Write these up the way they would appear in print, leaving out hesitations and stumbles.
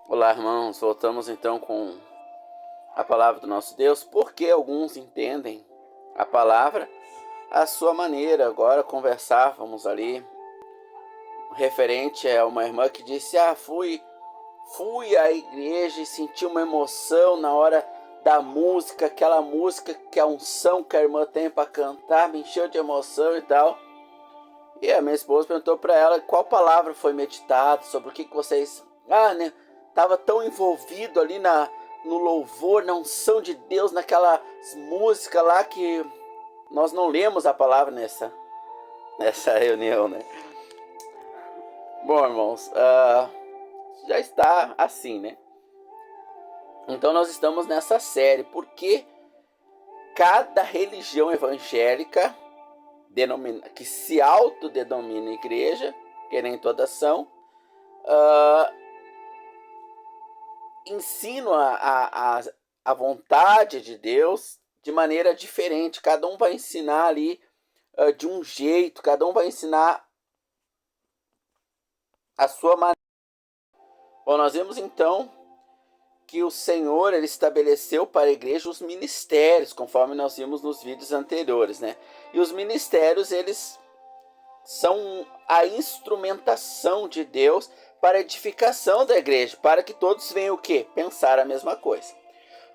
Olá, irmãos. Voltamos então com a palavra do nosso Deus, porque alguns entendem a palavra à sua maneira. Agora conversávamos ali referente a uma irmã que disse: fui à igreja e senti uma emoção na hora da música, aquela música que a unção que a irmã tem para cantar me encheu de emoção e tal. E a minha esposa perguntou para ela qual palavra foi meditada, sobre o que vocês. Né? Tava tão envolvido ali no louvor, na unção de Deus, naquela música lá que nós não lemos a palavra nessa reunião, né? Bom, irmãos, já está assim, né? Então nós estamos nessa série, porque cada religião evangélica que se autodenomina igreja, que nem todas são, ensinam a vontade de Deus de maneira diferente. Cada um vai ensinar ali de um jeito, cada um vai ensinar a sua maneira. Bom, nós vemos então que o Senhor ele estabeleceu para a igreja os ministérios, conforme nós vimos nos vídeos anteriores, né? E os ministérios, eles são a instrumentação de Deus para a edificação da igreja, para que todos venham o quê? Pensar a mesma coisa.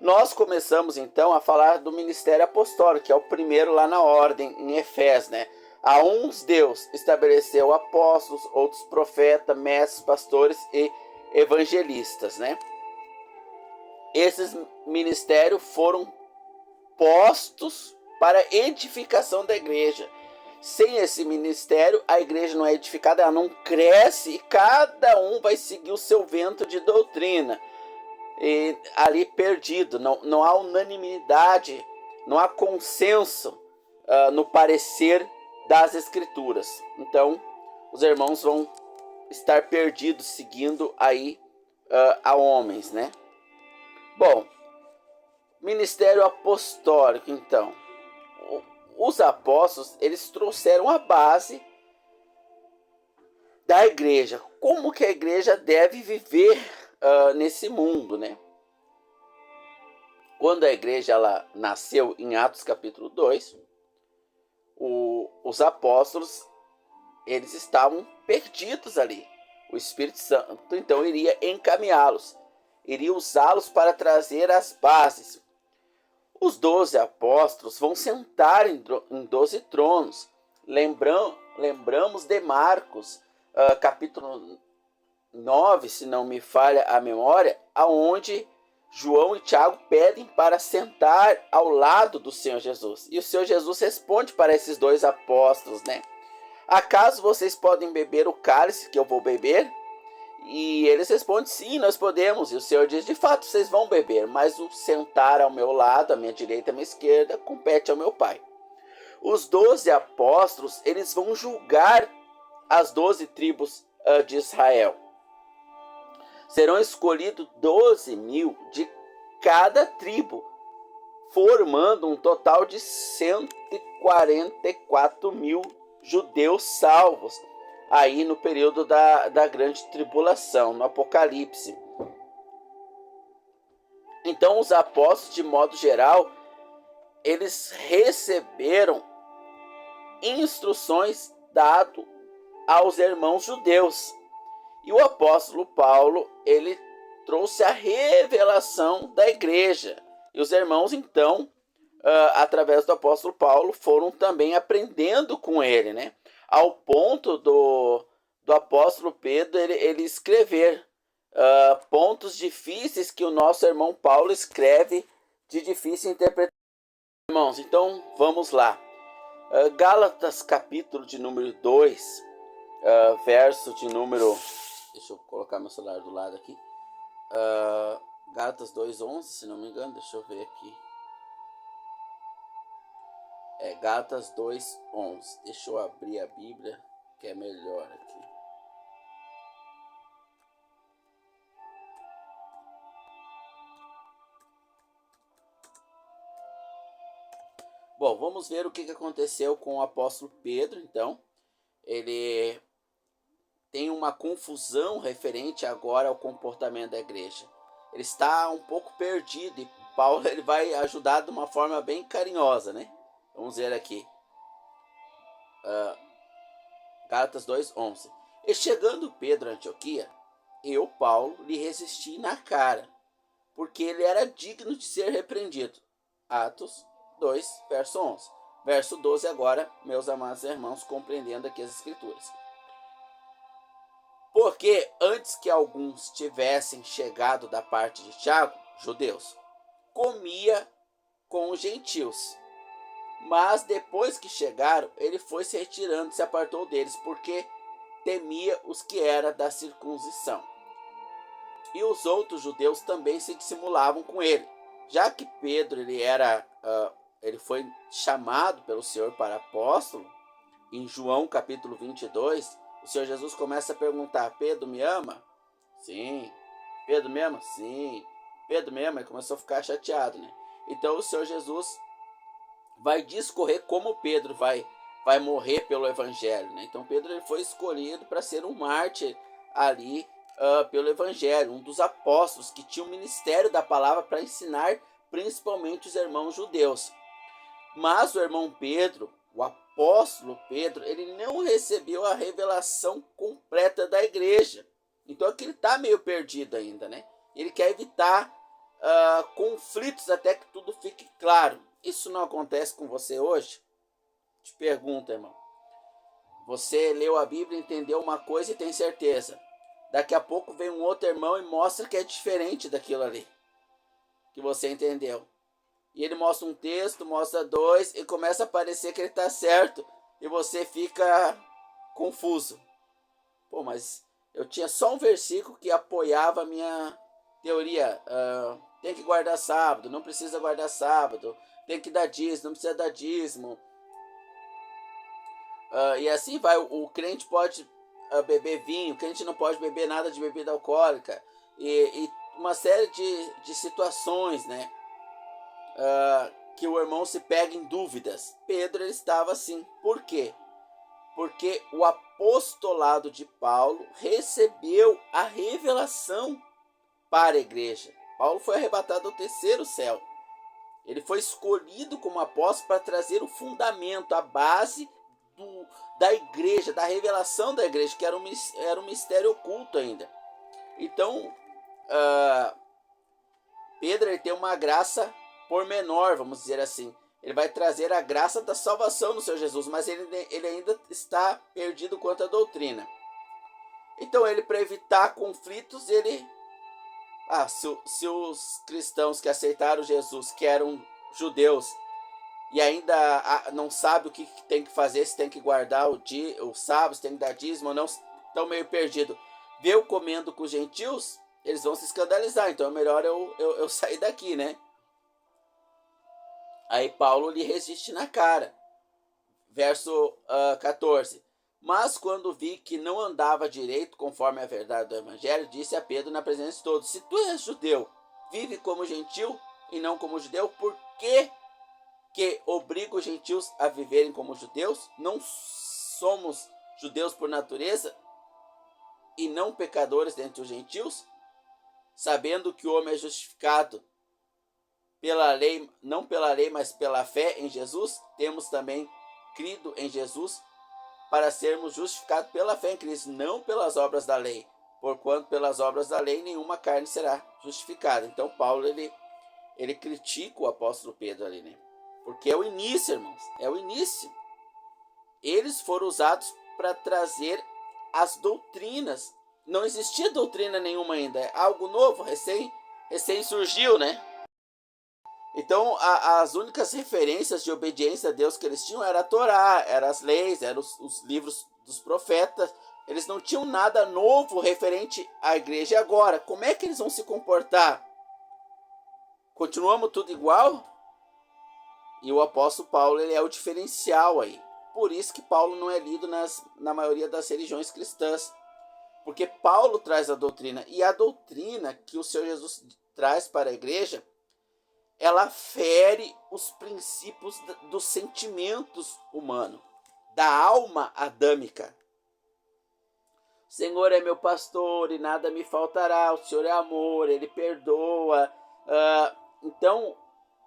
Nós começamos então a falar do ministério apostólico, que é o primeiro lá na ordem, em Efésios, né? A uns Deus estabeleceu apóstolos, outros profetas, mestres, pastores e evangelistas, né? Esses ministérios foram postos para a edificação da igreja. Sem esse ministério, a igreja não é edificada, ela não cresce e cada um vai seguir o seu vento de doutrina. E ali perdido, não há unanimidade, não há consenso no parecer das escrituras. Então, os irmãos vão estar perdidos seguindo aí a homens, né? Bom, ministério apostólico, então. Os apóstolos, eles trouxeram a base da igreja. Como que a igreja deve viver nesse mundo, né? Quando a igreja ela nasceu em Atos capítulo 2, os apóstolos, eles estavam perdidos ali. O Espírito Santo, então, iria encaminhá-los, iria usá-los para trazer as bases. Os 12 apóstolos vão sentar em 12 tronos. Lembramos de Marcos, capítulo 9, se não me falha a memória, aonde João e Tiago pedem para sentar ao lado do Senhor Jesus. E o Senhor Jesus responde para esses dois apóstolos, né? Acaso vocês podem beber o cálice que eu vou beber? E eles respondem, sim, nós podemos. E o Senhor diz, de fato, vocês vão beber, mas o sentar ao meu lado, à minha direita, à minha esquerda, compete ao meu Pai. Os 12 apóstolos, eles vão julgar as 12 tribos de Israel. Serão escolhidos 12.000 de cada tribo, formando um total de 144.000 judeus salvos, aí no período da grande tribulação, no Apocalipse. Então os apóstolos, de modo geral, eles receberam instruções dadas aos irmãos judeus. E o apóstolo Paulo, ele trouxe a revelação da igreja. E os irmãos, então, através do apóstolo Paulo, foram também aprendendo com ele, né? Ao ponto do apóstolo Pedro ele escrever pontos difíceis que o nosso irmão Paulo escreve de difícil interpretação. Irmãos, então vamos lá. Gálatas capítulo de número 2, verso de número... Deixa eu colocar meu celular do lado aqui. Gálatas 2:11, se não me engano, deixa eu ver aqui. Gálatas 2:11. Deixa eu abrir a Bíblia, que é melhor aqui. Bom, vamos ver o que aconteceu com o apóstolo Pedro, então. Ele tem uma confusão referente agora ao comportamento da igreja. Ele está um pouco perdido e Paulo ele vai ajudar de uma forma bem carinhosa, né? Vamos ver aqui. Gálatas 2:11. E chegando Pedro a Antioquia, eu, Paulo, lhe resisti na cara, porque ele era digno de ser repreendido. Atos 2, verso 11. Verso 12 agora, meus amados irmãos, compreendendo aqui as escrituras. Porque antes que alguns tivessem chegado da parte de Tiago, judeus, comia com os gentios. Mas depois que chegaram, ele foi se retirando, se apartou deles, porque temia os que eram da circuncisão. E os outros judeus também se dissimulavam com ele. Já que Pedro ele foi chamado pelo Senhor para apóstolo, em João capítulo 22, o Senhor Jesus começa a perguntar: Pedro me ama? Sim. Pedro me ama? Sim. Pedro me ama? Ele começou a ficar chateado, né? Então o Senhor Jesus vai discorrer como Pedro vai morrer pelo evangelho, né? Então Pedro ele foi escolhido para ser um mártir ali pelo evangelho, um dos apóstolos que tinha o ministério da palavra para ensinar principalmente os irmãos judeus. Mas o irmão Pedro, o apóstolo Pedro, ele não recebeu a revelação completa da igreja. Então aqui ele está meio perdido ainda, né? Ele quer evitar conflitos até que tudo fique claro. Isso não acontece com você hoje? Te pergunto, irmão. Você leu a Bíblia, entendeu uma coisa e tem certeza. Daqui a pouco vem um outro irmão e mostra que é diferente daquilo ali que você entendeu. E ele mostra um texto, mostra dois e começa a parecer que ele está certo e você fica confuso. Pô, mas eu tinha só um versículo que apoiava a minha teoria. Tem que guardar sábado, não precisa guardar sábado. Tem que dar dízimo, não precisa dar dízimo. E assim vai. O crente pode beber vinho, o crente não pode beber nada de bebida alcoólica. E uma série de situações, né? Que o irmão se pega em dúvidas. Pedro ele estava assim. Por quê? Porque o apostolado de Paulo recebeu a revelação para a igreja. Paulo foi arrebatado ao terceiro céu. Ele foi escolhido como apóstolo para trazer o fundamento, a base da igreja, da revelação da igreja, que era um mistério oculto ainda. Então, Pedro ele tem uma graça pormenor, vamos dizer assim. Ele vai trazer a graça da salvação no Senhor Jesus, mas ele ainda está perdido quanto à doutrina. Então, ele, para evitar conflitos, ele... se os cristãos que aceitaram Jesus, que eram judeus, e ainda não sabem o que tem que fazer, se tem que guardar o sábado, se tem que dar dízimo ou não, estão meio perdidos. Vê eu comendo com os gentios, eles vão se escandalizar, então é melhor eu sair daqui, né? Aí Paulo lhe resiste na cara. Verso 14. Mas quando vi que não andava direito conforme a verdade do evangelho, disse a Pedro na presença de todos: se tu és judeu, vive como gentil e não como judeu, por que obriga os gentios a viverem como judeus? Não somos judeus por natureza e não pecadores dentre os gentios? Sabendo que o homem é justificado pela lei, não pela lei, mas pela fé em Jesus, temos também crido em Jesus para sermos justificados pela fé em Cristo, não pelas obras da lei, porquanto pelas obras da lei nenhuma carne será justificada. Então Paulo ele critica o apóstolo Pedro ali, né? Porque é o início, irmãos, é o início. Eles foram usados para trazer as doutrinas. Não existia doutrina nenhuma ainda, é algo novo, recém surgiu, né? Então, as únicas referências de obediência a Deus que eles tinham era a Torá, eram as leis, eram os livros dos profetas. Eles não tinham nada novo referente à igreja. E agora, como é que eles vão se comportar? Continuamos tudo igual? E o apóstolo Paulo ele é o diferencial aí. Por isso que Paulo não é lido na maioria das religiões cristãs. Porque Paulo traz a doutrina. E a doutrina que o Senhor Jesus traz para a igreja, ela fere os princípios dos sentimentos humanos, da alma adâmica. Senhor é meu pastor e nada me faltará, o Senhor é amor, Ele perdoa. Então,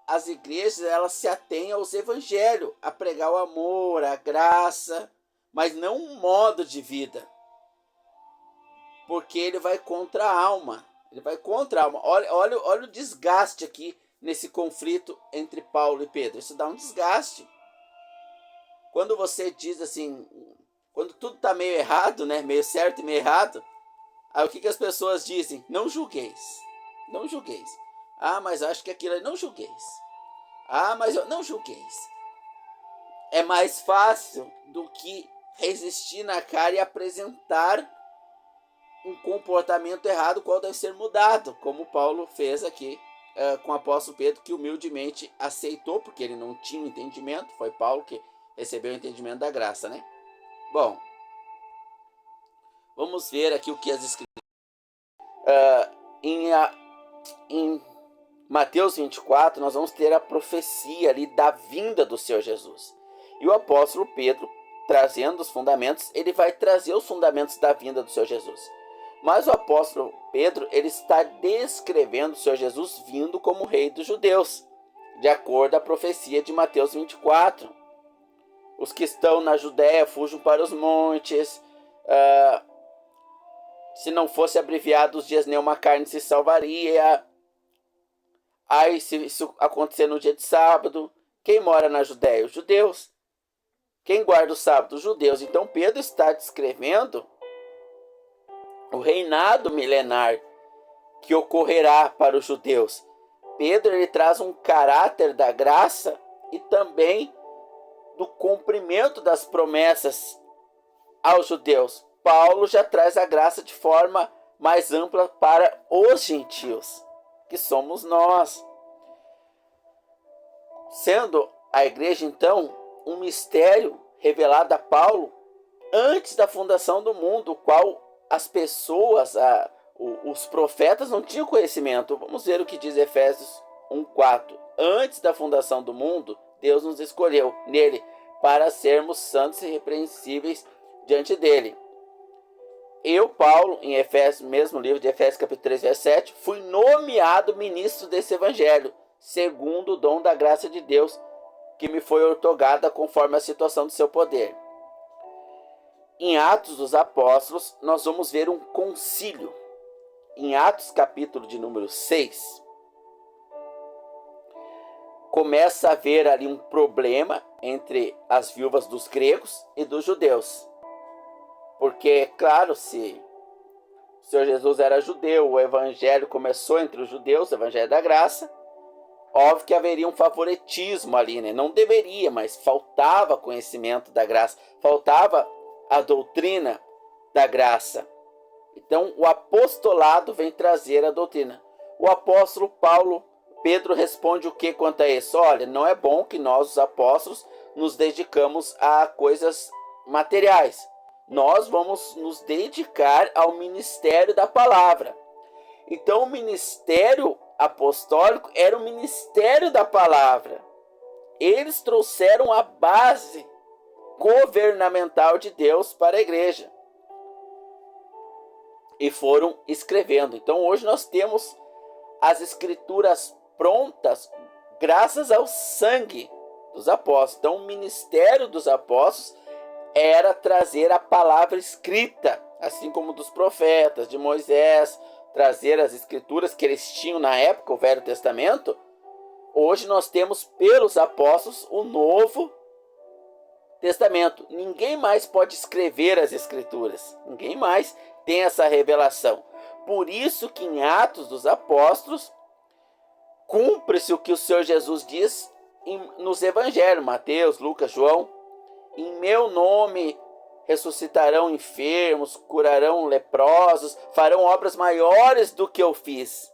as igrejas, elas se atêm aos evangelhos, a pregar o amor, a graça, mas não um modo de vida, porque ele vai contra a alma. Ele vai contra a alma. Olha o desgaste aqui nesse conflito entre Paulo e Pedro. Isso dá um desgaste. Quando você diz assim, quando tudo está meio errado, né? Meio certo e meio errado, aí o que as pessoas dizem? Não julgueis. Não julgueis. Ah, mas acho que aquilo é não julgueis. Ah, mas eu não julgueis. É mais fácil do que resistir na cara e apresentar um comportamento errado, qual deve ser mudado, como Paulo fez aqui com o apóstolo Pedro, que humildemente aceitou, porque ele não tinha entendimento. Foi Paulo que recebeu o entendimento da graça, né? Bom, vamos ver aqui o que as escrituras em Mateus 24, nós vamos ter a profecia ali da vinda do Senhor Jesus. E o apóstolo Pedro, trazendo os fundamentos, ele vai trazer os fundamentos da vinda do Senhor Jesus. Mas o apóstolo Pedro, ele está descrevendo o Senhor Jesus vindo como rei dos judeus, de acordo com a profecia de Mateus 24. Os que estão na Judéia fujam para os montes. Se não fosse abreviado os dias, nenhuma carne se salvaria. Aí, se isso acontecer no dia de sábado, quem mora na Judéia? Os judeus. Quem guarda o sábado? Os judeus. Então Pedro está descrevendo o reinado milenar que ocorrerá para os judeus. Pedro, ele traz um caráter da graça e também do cumprimento das promessas aos judeus. Paulo já traz a graça de forma mais ampla para os gentios, que somos nós. Sendo a igreja, então, um mistério revelado a Paulo antes da fundação do mundo, o qual as pessoas, os profetas não tinham conhecimento. Vamos ver o que diz Efésios 1:4. Antes da fundação do mundo, Deus nos escolheu nele para sermos santos e irrepreensíveis diante dele. Eu, Paulo, em Efésios, mesmo livro de Efésios, capítulo 3, verso 7, fui nomeado ministro desse evangelho, segundo o dom da graça de Deus, que me foi outorgada conforme a situação do seu poder. Em Atos dos Apóstolos, nós vamos ver um concílio. Em Atos, capítulo de número 6, começa a haver ali um problema entre as viúvas dos gregos e dos judeus. Porque, claro, se o Senhor Jesus era judeu, o evangelho começou entre os judeus, o evangelho da graça, óbvio que haveria um favoritismo ali, né? Não deveria, mas faltava conhecimento da graça, faltava a doutrina da graça. Então, o apostolado vem trazer a doutrina. O apóstolo Pedro responde o que quanto a isso? Olha, não é bom que nós, os apóstolos, nos dedicamos a coisas materiais. Nós vamos nos dedicar ao ministério da palavra. Então, o ministério apostólico era o ministério da palavra. Eles trouxeram a base governamental de Deus para a igreja e foram escrevendo. Então, hoje nós temos as escrituras prontas graças ao sangue dos apóstolos. Então, o ministério dos apóstolos era trazer a palavra escrita, assim como dos profetas, de Moisés, trazer as escrituras que eles tinham na época, o Velho Testamento. Hoje nós temos pelos apóstolos o Novo Testamento. Ninguém mais pode escrever as escrituras, ninguém mais tem essa revelação. Por isso que em Atos dos Apóstolos cumpre-se o que o Senhor Jesus diz nos evangelhos, Mateus, Lucas, João: em meu nome ressuscitarão enfermos, curarão leprosos, farão obras maiores do que eu fiz.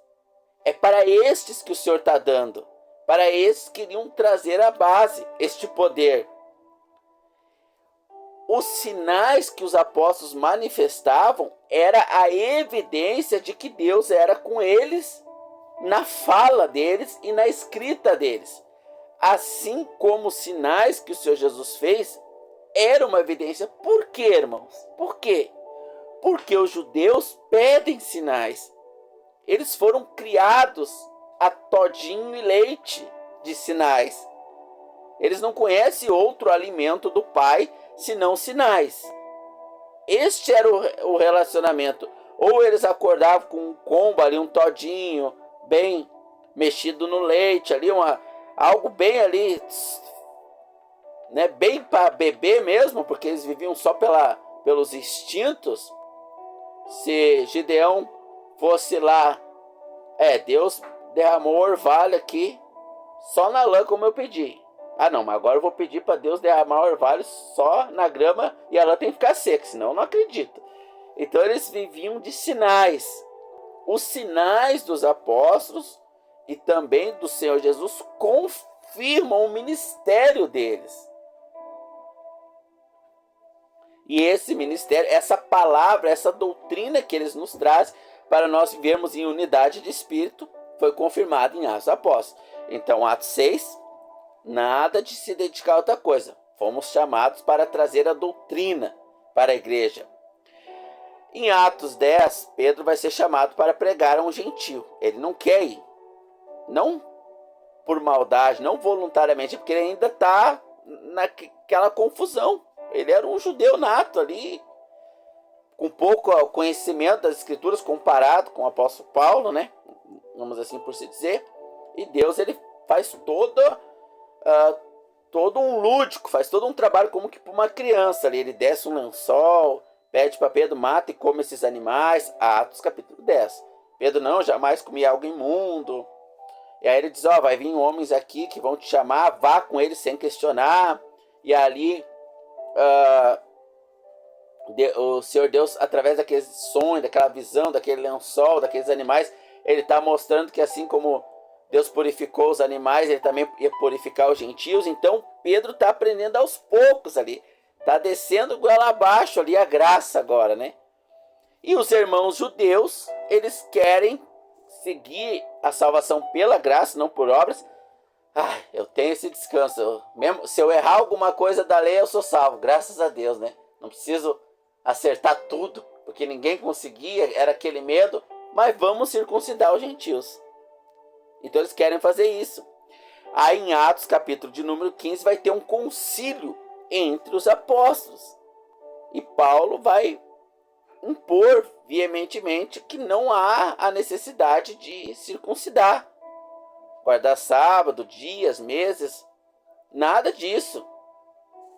É para estes que o Senhor está dando. Para estes que queriam trazer a base, este poder. Os sinais que os apóstolos manifestavam era a evidência de que Deus era com eles, na fala deles e na escrita deles. Assim como os sinais que o Senhor Jesus fez, era uma evidência. Por quê, irmãos? Por quê? Porque os judeus pedem sinais. Eles foram criados a todinho e leite de sinais. Eles não conhecem outro alimento do Pai senão sinais. Este era o relacionamento. Ou eles acordavam com um combo ali, um todinho bem mexido no leite, ali algo bem ali, né, bem para beber mesmo, porque eles viviam só pelos instintos. Se Gideão fosse lá, Deus derramou orvalho aqui só na lã como eu pedi. Ah não, mas agora eu vou pedir para Deus derramar orvalho só na grama e a lã tem que ficar seca, senão eu não acredito. Então eles viviam de sinais. Os sinais dos apóstolos e também do Senhor Jesus confirmam o ministério deles. E esse ministério, essa palavra, essa doutrina que eles nos trazem para nós vivermos em unidade de espírito, foi confirmada em Atos dos Apóstolos. Então, Atos 6, nada de se dedicar a outra coisa. Fomos chamados para trazer a doutrina para a igreja. Em Atos 10, Pedro vai ser chamado para pregar a um gentio. Ele não quer ir. Não por maldade, não voluntariamente, porque ele ainda está naquela confusão. Ele era um judeu nato ali, com pouco conhecimento das escrituras comparado com o apóstolo Paulo, né? Vamos assim por se dizer. E Deus, ele faz todo um lúdico, faz todo um trabalho como que para uma criança ali. Ele desce um lençol, pede para Pedro, mata e come esses animais. Atos capítulo 10. Pedro, não, jamais comi algo imundo. E aí ele diz, vai vir homens aqui que vão te chamar, vá com eles sem questionar. E ali o Senhor Deus, através daquele sonho, daquela visão, daquele lençol, daqueles animais, ele está mostrando que assim como Deus purificou os animais, ele também ia purificar os gentios. Então Pedro está aprendendo aos poucos ali, está descendo goela abaixo ali a graça agora, né? E os irmãos judeus, eles querem seguir a salvação pela graça, não por obras. Eu tenho esse descanso. Mesmo se eu errar alguma coisa da lei, eu sou salvo. Graças a Deus, né? Não preciso acertar tudo, porque ninguém conseguia, era aquele medo. Mas vamos circuncidar os gentios. Então eles querem fazer isso. Aí em Atos, capítulo de número 15, vai ter um concílio entre os apóstolos. E Paulo vai impor veementemente que não há a necessidade de circuncidar. Guardar sábado, dias, meses, nada disso.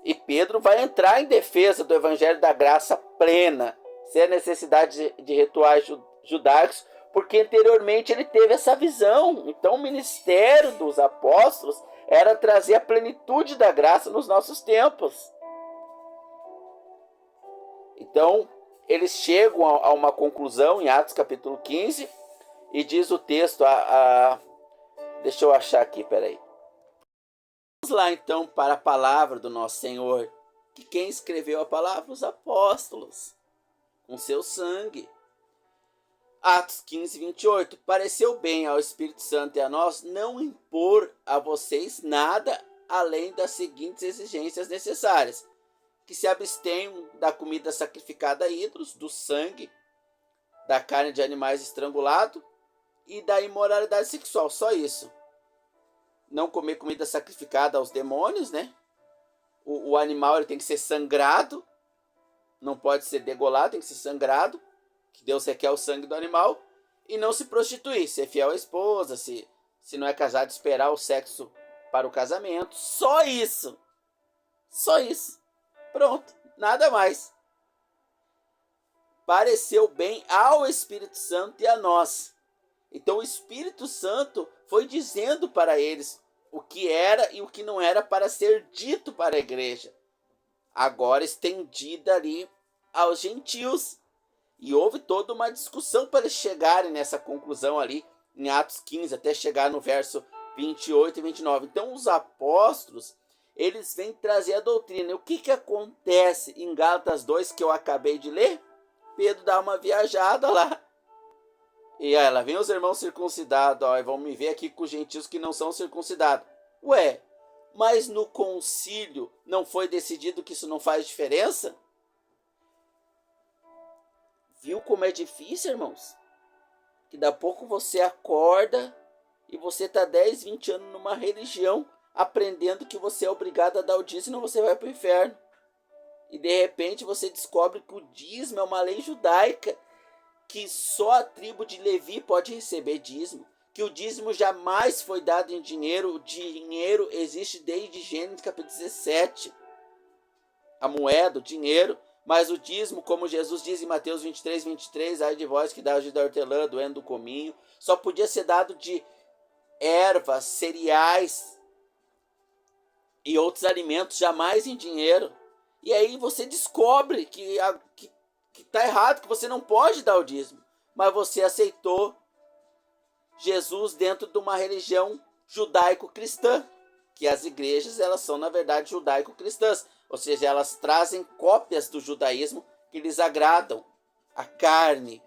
E Pedro vai entrar em defesa do evangelho da graça plena, sem a necessidade de rituais judaicos, porque anteriormente ele teve essa visão. Então o ministério dos apóstolos era trazer a plenitude da graça nos nossos tempos. Então eles chegam a uma conclusão em Atos capítulo 15 e diz o texto, deixa eu achar aqui, peraí. Vamos lá então para a palavra do nosso Senhor. Que quem escreveu a palavra? Os apóstolos, com seu sangue. Atos 15, 28. Pareceu bem ao Espírito Santo e a nós não impor a vocês nada além das seguintes exigências necessárias: que se abstenham da comida sacrificada a ídolos, do sangue, da carne de animais estrangulados e da imoralidade sexual. Só isso. Não comer comida sacrificada aos demônios, né? O animal ele tem que ser sangrado, não pode ser degolado, tem que ser sangrado, que Deus requer o sangue do animal. E não se prostituir, ser fiel à esposa, se não é casado, esperar o sexo para o casamento. Só isso. Só isso. Pronto, nada mais. Pareceu bem ao Espírito Santo e a nós. Então o Espírito Santo foi dizendo para eles o que era e o que não era para ser dito para a igreja. Agora estendida ali aos gentios. E houve toda uma discussão para eles chegarem nessa conclusão ali em Atos 15, até chegar no verso 28 e 29. Então os apóstolos, eles vêm trazer a doutrina. E o que acontece em Gálatas 2 que eu acabei de ler? Pedro dá uma viajada lá. E aí, lá vem os irmãos circuncidados, e vão me ver aqui com os gentios que não são circuncidados. Ué, mas no concílio não foi decidido que isso não faz diferença? Viu como é difícil, irmãos? Que daqui a pouco você acorda e você está 10, 20 anos numa religião aprendendo que você é obrigado a dar o dízimo, senão você vai para o inferno. E de repente você descobre que o dízimo é uma lei judaica, que só a tribo de Levi pode receber dízimo, que o dízimo jamais foi dado em dinheiro, o dinheiro existe desde Gênesis capítulo 17. A moeda, o dinheiro, mas o dízimo, como Jesus diz em Mateus 23, 23, ai de vós que dá da hortelã, doendo do cominho, só podia ser dado de ervas, cereais e outros alimentos, jamais em dinheiro. E aí você descobre que está errado, que você não pode dar o dízimo, mas você aceitou Jesus dentro de uma religião judaico-cristã, que as igrejas elas são na verdade judaico-cristãs, ou seja, elas trazem cópias do judaísmo que lhes agradam. A carne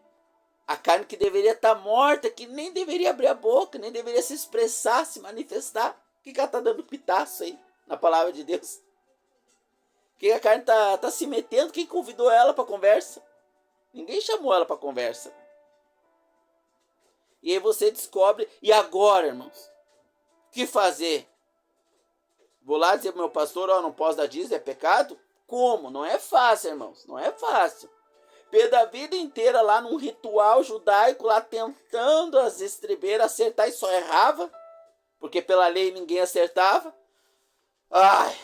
que deveria estar morta, que nem deveria abrir a boca, nem deveria se expressar, se manifestar. O que ela está dando pitaço aí na palavra de Deus? O que a carne está se metendo? Quem convidou ela para conversa? Ninguém chamou ela para conversa. E aí você descobre, e agora, irmãos? O que fazer? Vou lá dizer pro meu pastor, não posso dar dízimo, é pecado? Como? Não é fácil, irmãos, não é fácil. Pedro a vida inteira lá num ritual judaico, lá tentando as estrebeiras acertar e só errava, porque pela lei ninguém acertava.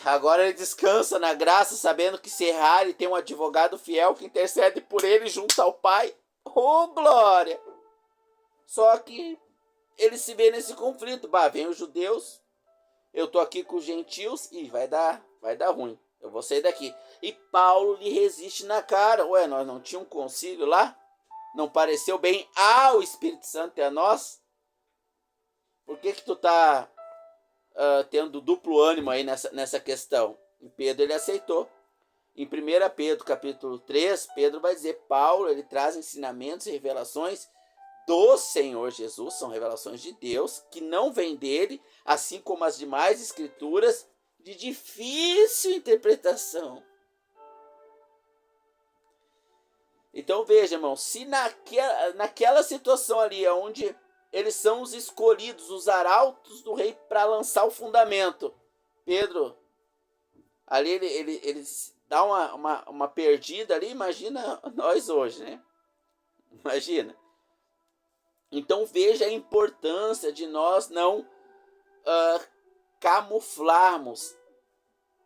Agora ele descansa na graça, sabendo que se errar ele tem um advogado fiel que intercede por ele junto ao Pai. Oh, glória! Só que ele se vê nesse conflito. Vem os judeus, eu tô aqui com os gentios e vai dar ruim. Eu vou sair daqui. E Paulo lhe resiste na cara. Nós não tínhamos um concílio lá? Não pareceu bem ao Espírito Santo e a nós? Por que tu tá tendo duplo ânimo aí nessa questão? E Pedro ele aceitou. Em 1 Pedro capítulo 3, Pedro vai dizer, Paulo ele traz ensinamentos e revelações do Senhor Jesus, são revelações de Deus, que não vêm dele, assim como as demais escrituras, de difícil interpretação. Então veja, irmão, se naquela situação ali, onde eles são os escolhidos, os arautos do rei para lançar o fundamento, Pedro, ali ele dá uma perdida ali, imagina nós hoje, né? Imagina. Então veja a importância de nós não camuflarmos,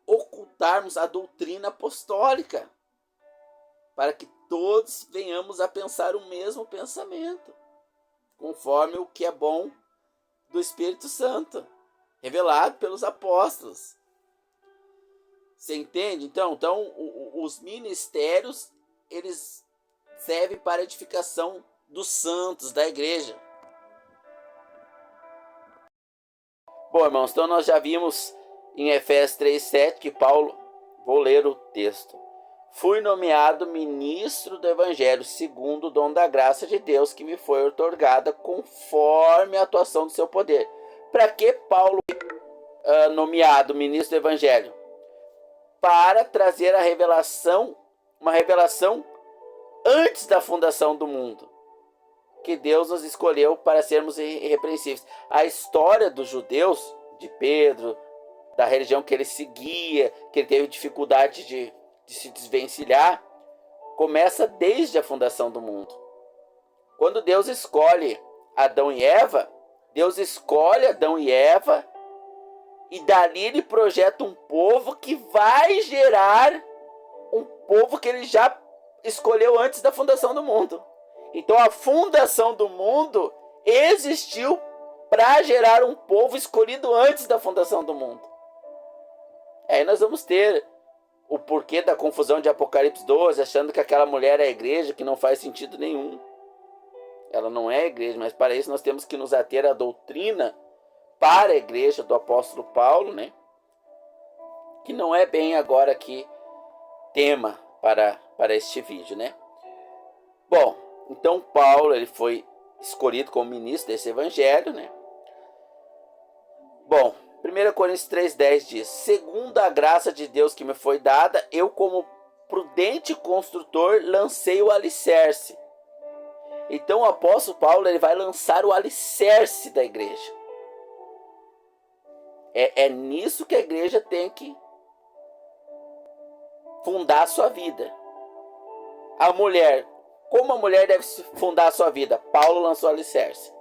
ocultarmos a doutrina apostólica, para que todos venhamos a pensar o mesmo pensamento, conforme o que é bom do Espírito Santo, revelado pelos apóstolos. Você entende? Então os ministérios, eles servem para a edificação dos santos, da igreja. Bom, irmãos, então nós já vimos em Efésios 3:7 que Paulo, vou ler o texto. Fui nomeado ministro do Evangelho segundo o dom da graça de Deus que me foi outorgada conforme a atuação do seu poder. Para que Paulo nomeado ministro do Evangelho? Para trazer a revelação, uma revelação antes da fundação do mundo, que Deus nos escolheu para sermos irrepreensíveis. A história dos judeus, de Pedro, da religião que ele seguia, que ele teve dificuldade de se desvencilhar, começa desde a fundação do mundo. Quando Deus escolhe Adão e Eva, Deus escolhe Adão e Eva e dali ele projeta um povo que vai gerar um povo que ele já escolheu antes da fundação do mundo. Então a fundação do mundo existiu para gerar um povo escolhido antes da fundação do mundo. Aí nós vamos ter o porquê da confusão de Apocalipse 12, achando que aquela mulher é a igreja, que não faz sentido nenhum. Ela não é a igreja, mas para isso nós temos que nos ater à doutrina para a igreja do apóstolo Paulo, né? Que não é bem agora aqui tema para este vídeo, né? Bom, então Paulo ele foi escolhido como ministro desse evangelho, né? Bom, 1 Coríntios 3,10 diz: segundo a graça de Deus que me foi dada, eu como prudente construtor, lancei o alicerce. Então o apóstolo Paulo ele vai lançar o alicerce da igreja. É nisso que a igreja tem que fundar a sua vida. A mulher, como a mulher deve fundar a sua vida? Paulo lançou o alicerce.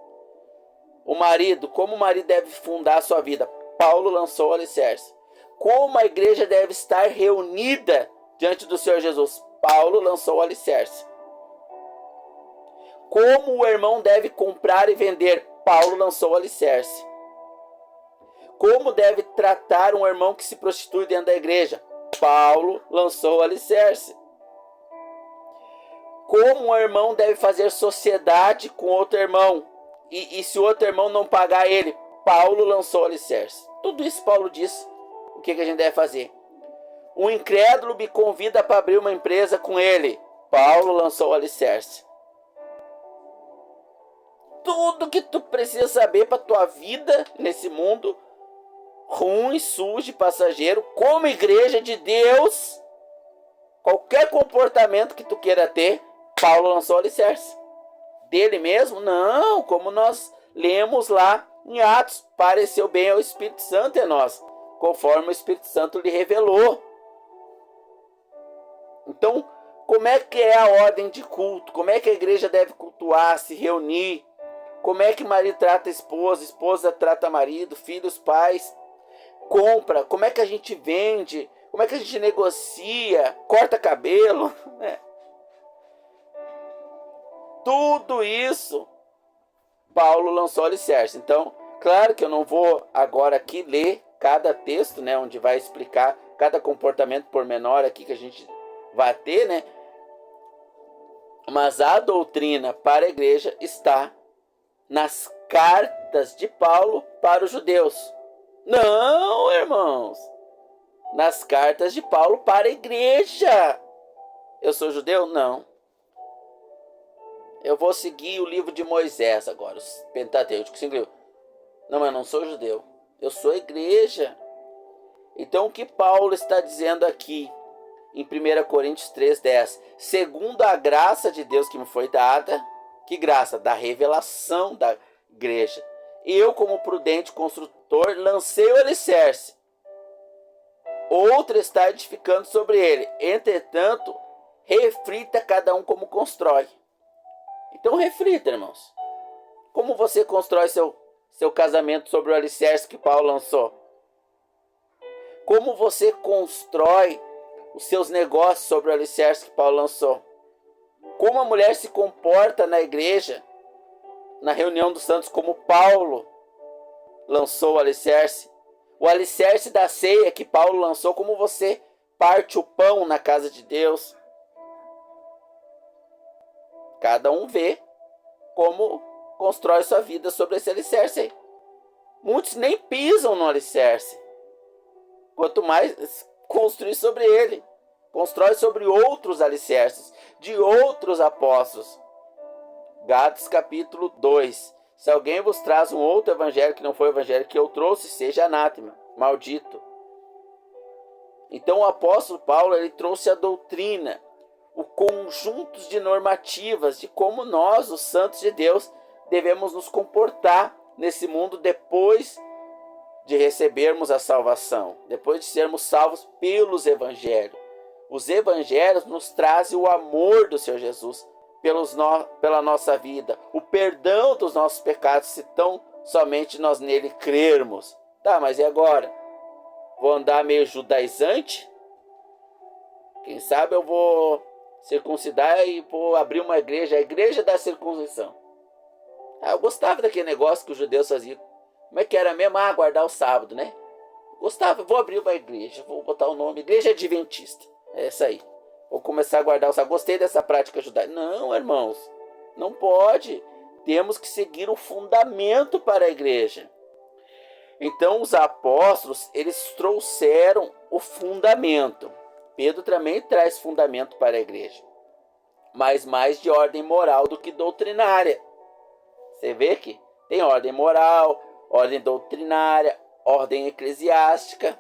O marido, como o marido deve fundar a sua vida? Paulo lançou o alicerce. Como a igreja deve estar reunida diante do Senhor Jesus? Paulo lançou o alicerce. Como o irmão deve comprar e vender? Paulo lançou o alicerce. Como deve tratar um irmão que se prostitui dentro da igreja? Paulo lançou o alicerce. Como um irmão deve fazer sociedade com outro irmão? E se o outro irmão não pagar ele? Paulo lançou o alicerce. Tudo isso Paulo diz. O que a gente deve fazer? Um incrédulo me convida para abrir uma empresa com ele. Paulo lançou o alicerce. Tudo que tu precisa saber para tua vida nesse mundo ruim, sujo, passageiro, como igreja de Deus, qualquer comportamento que tu queira ter, Paulo lançou o alicerce. Dele mesmo? Não, como nós lemos lá em Atos, pareceu bem ao Espírito Santo em nós, conforme o Espírito Santo lhe revelou. Então, como é que é a ordem de culto? Como é que a igreja deve cultuar, se reunir? Como é que marido trata a esposa, esposa trata marido, filhos, pais, compra, como é que a gente vende, como é que a gente negocia, corta cabelo, né? Tudo isso, Paulo lançou o alicerce. Então, claro que eu não vou agora aqui ler cada texto, né, onde vai explicar cada comportamento pormenor aqui que a gente vai ter, né? Mas a doutrina para a igreja está nas cartas de Paulo para os judeus. Não, irmãos. Nas cartas de Paulo para a igreja. Eu sou judeu? Não. Eu vou seguir o livro de Moisés agora, os Pentateuco. Não, mas eu não sou judeu. Eu sou igreja. Então o que Paulo está dizendo aqui em 1 Coríntios 3,10? Segundo a graça de Deus que me foi dada. Que graça? Da revelação da igreja. Eu, como prudente construtor, lancei o alicerce. Outro está edificando sobre ele. Entretanto, reflita cada um como constrói. Então reflita, irmãos. Como você constrói seu casamento sobre o alicerce que Paulo lançou? Como você constrói os seus negócios sobre o alicerce que Paulo lançou? Como a mulher se comporta na igreja, na reunião dos santos, como Paulo lançou o alicerce? O alicerce da ceia que Paulo lançou, como você parte o pão na casa de Deus? Cada um vê como constrói sua vida sobre esse alicerce aí. Muitos nem pisam no alicerce. Quanto mais construir sobre ele. Constrói sobre outros alicerces, de outros apóstolos. Gálatas capítulo 2. Se alguém vos traz um outro evangelho que não foi o evangelho que eu trouxe, seja anátema, maldito. Então o apóstolo Paulo ele trouxe a doutrina, o conjunto de normativas de como nós, os santos de Deus, devemos nos comportar nesse mundo depois de recebermos a salvação, depois de sermos salvos pelos evangelhos. Os evangelhos nos trazem o amor do Senhor Jesus pela nossa vida, o perdão dos nossos pecados, se tão somente nós nele crermos. Tá, mas e agora? Vou andar meio judaizante? Quem sabe eu vou circuncidar e vou abrir uma igreja, a igreja da circuncisão. Eu gostava daquele negócio que os judeus faziam. Como é que era mesmo? Guardar o sábado, né? Gostava, vou abrir uma igreja, vou botar o nome, Igreja Adventista. É essa aí. Vou começar a guardar o sábado. Gostei dessa prática judaica. Não, irmãos, não pode. Temos que seguir o fundamento para a igreja. Então os apóstolos, eles trouxeram o fundamento. Pedro também traz fundamento para a igreja. Mas mais de ordem moral do que doutrinária. Você vê que tem ordem moral, ordem doutrinária, ordem eclesiástica.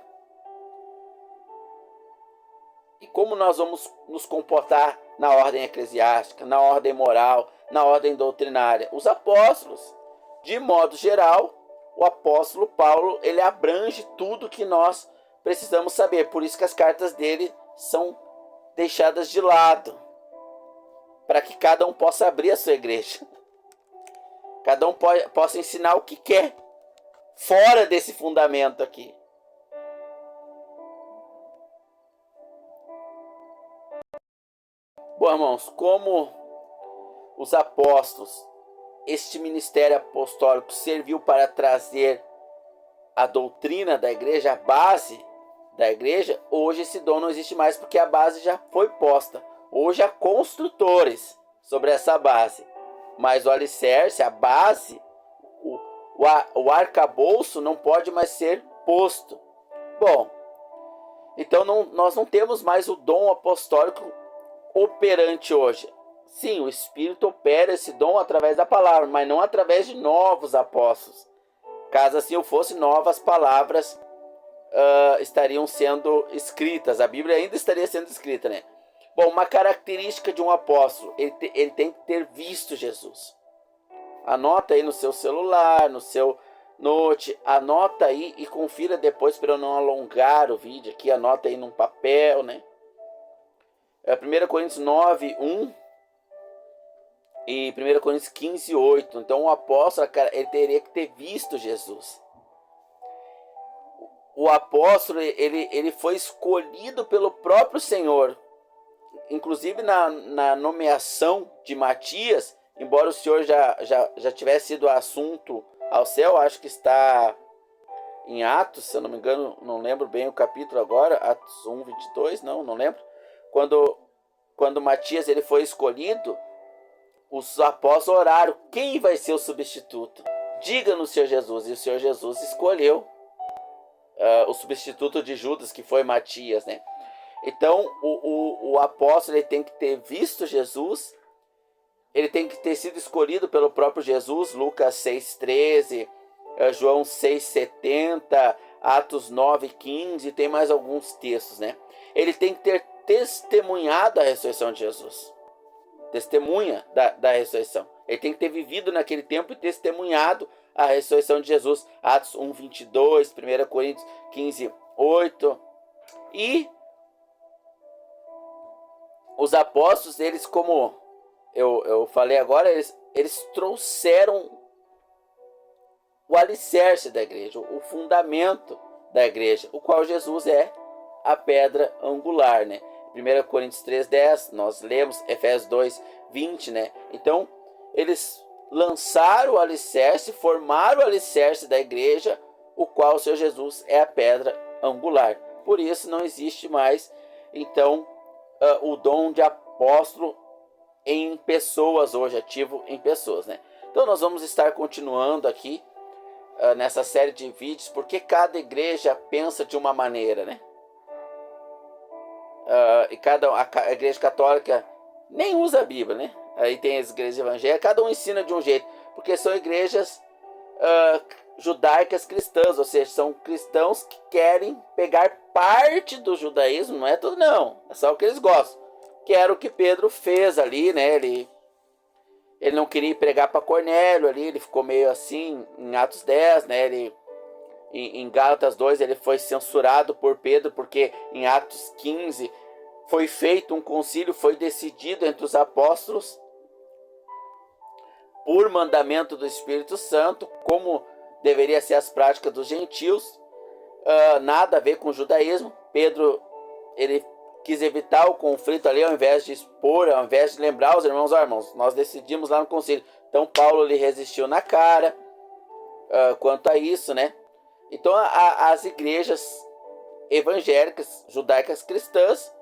E como nós vamos nos comportar na ordem eclesiástica, na ordem moral, na ordem doutrinária. Os apóstolos, de modo geral, o apóstolo Paulo, ele abrange tudo que nós precisamos saber. Por isso que as cartas dele são deixadas de lado, para que cada um possa abrir a sua igreja. Cada um possa ensinar o que quer, fora desse fundamento aqui. Bom, irmãos, como os apóstolos, este ministério apostólico serviu para trazer a doutrina da igreja, a base da igreja, hoje esse dom não existe mais, porque a base já foi posta. Hoje há construtores sobre essa base, mas o alicerce, a base, o arcabouço não pode mais ser posto. Bom, então nós não temos mais o dom apostólico operante hoje. Sim, o Espírito opera esse dom através da palavra, mas não através de novos apóstolos. Caso assim fosse, novas palavras estariam sendo escritas. A Bíblia ainda estaria sendo escrita, né? Bom, uma característica de um apóstolo, ele tem que ter visto Jesus. Anota aí no seu celular, no seu note, anota aí e confira depois para eu não alongar o vídeo aqui, anota aí num papel, né? 1 Coríntios 9, 1 e 1 Coríntios 15, 8. Então o apóstolo, ele teria que ter visto Jesus. O apóstolo, ele foi escolhido pelo próprio Senhor. Inclusive na nomeação de Matias, embora o Senhor já tivesse sido assunto ao céu, acho que está em Atos, se eu não me engano, não lembro bem o capítulo agora, Atos 1, 22, não lembro. Quando Matias ele foi escolhido, os apóstolos oraram: quem vai ser o substituto? Diga-nos, Senhor Jesus. E o Senhor Jesus escolheu o substituto de Judas, que foi Matias, né? Então, o apóstolo ele tem que ter visto Jesus, ele tem que ter sido escolhido pelo próprio Jesus, Lucas 6,13, João 6,70, Atos 9,15, tem mais alguns textos, né? Ele tem que ter testemunhado a ressurreição de Jesus. Testemunha da ressurreição. Ele tem que ter vivido naquele tempo e testemunhado a ressurreição de Jesus. Atos 1, 22, 1 Coríntios 15, 8. E os apóstolos, eles, como eu falei agora, eles trouxeram o alicerce da igreja, o fundamento da igreja, o qual Jesus é a pedra angular, né? 1 Coríntios 3:10, nós lemos Efésios 2:20, né? Então, eles lançaram o alicerce, formaram o alicerce da igreja, o qual o Senhor Jesus é a pedra angular. Por isso não existe mais, então, o dom de apóstolo em pessoas hoje, ativo em pessoas, né? Então nós vamos estar continuando aqui nessa série de vídeos, porque cada igreja pensa de uma maneira, né? E a igreja católica nem usa a Bíblia, né? Aí tem as igrejas evangélicas, cada um ensina de um jeito, porque são igrejas judaicas cristãs, ou seja, são cristãos que querem pegar parte do judaísmo, não é tudo não, é só o que eles gostam, que era o que Pedro fez ali, né? Ele não queria pregar para Cornélio ali, ele ficou meio assim em Atos 10, né? Em Gálatas 2 ele foi censurado por Pedro, porque em Atos 15 foi feito um concílio, foi decidido entre os apóstolos, por mandamento do Espírito Santo, como deveria ser as práticas dos gentios, nada a ver com o judaísmo. Pedro, ele quis evitar o conflito ali, ao invés de expor, ao invés de lembrar os irmãos: irmãos, nós decidimos lá no concílio. Então Paulo lhe resistiu na cara quanto a isso, né? Então as igrejas evangélicas, judaicas cristãs,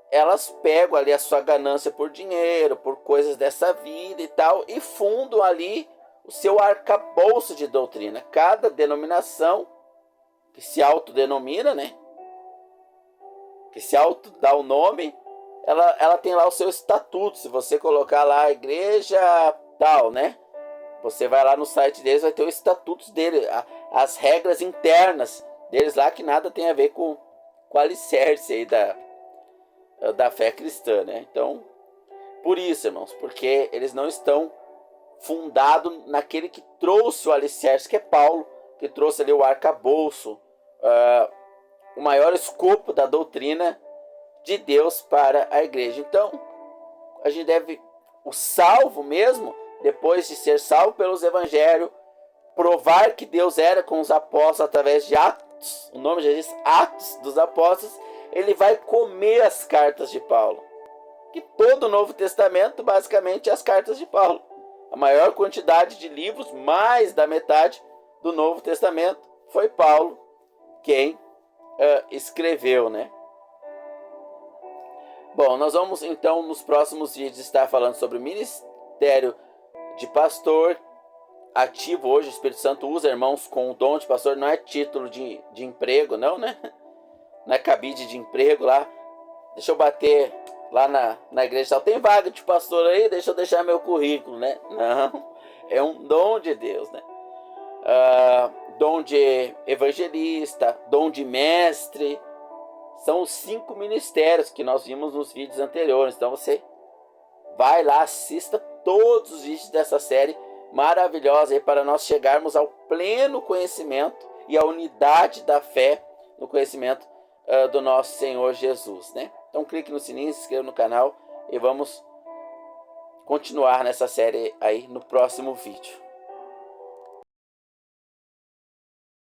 elas pegam ali a sua ganância por dinheiro, por coisas dessa vida e tal, e fundam ali o seu arcabouço de doutrina. Cada denominação que se autodenomina, né? Que se auto dá o nome, ela tem lá o seu estatuto. Se você colocar lá a igreja tal, né? Você vai lá no site deles, vai ter os estatutos dele, as regras internas deles lá, que nada tem a ver com o alicerce aí da fé cristã, né? Então, por isso, irmãos, porque eles não estão fundados naquele que trouxe o alicerce, que é Paulo, que trouxe ali o arcabouço, o maior escopo da doutrina de Deus para a igreja. Então, a gente deve, o salvo mesmo, depois de ser salvo pelos evangelhos, provar que Deus era com os apóstolos através de Atos, o nome já diz Atos dos Apóstolos, ele vai comer as cartas de Paulo. Que todo o Novo Testamento basicamente é as cartas de Paulo. A maior quantidade de livros, mais da metade do Novo Testamento, foi Paulo quem escreveu, né? Bom, nós vamos então nos próximos vídeos estar falando sobre o ministério de pastor ativo. Hoje o Espírito Santo usa irmãos com o dom de pastor, não é título de emprego, não, né? Não é cabide de emprego lá. Deixa eu bater lá na igreja tal, tem vaga de pastor aí, deixa eu deixar meu currículo, né? Não, é um dom de Deus, né? Dom de evangelista, dom de mestre, são os 5 ministérios que nós vimos nos vídeos anteriores. Então você vai lá, assista todos os vídeos dessa série maravilhosa aí, para nós chegarmos ao pleno conhecimento e à unidade da fé no conhecimento do nosso Senhor Jesus, né? Então clique no sininho, se inscreva no canal e vamos continuar nessa série aí no próximo vídeo.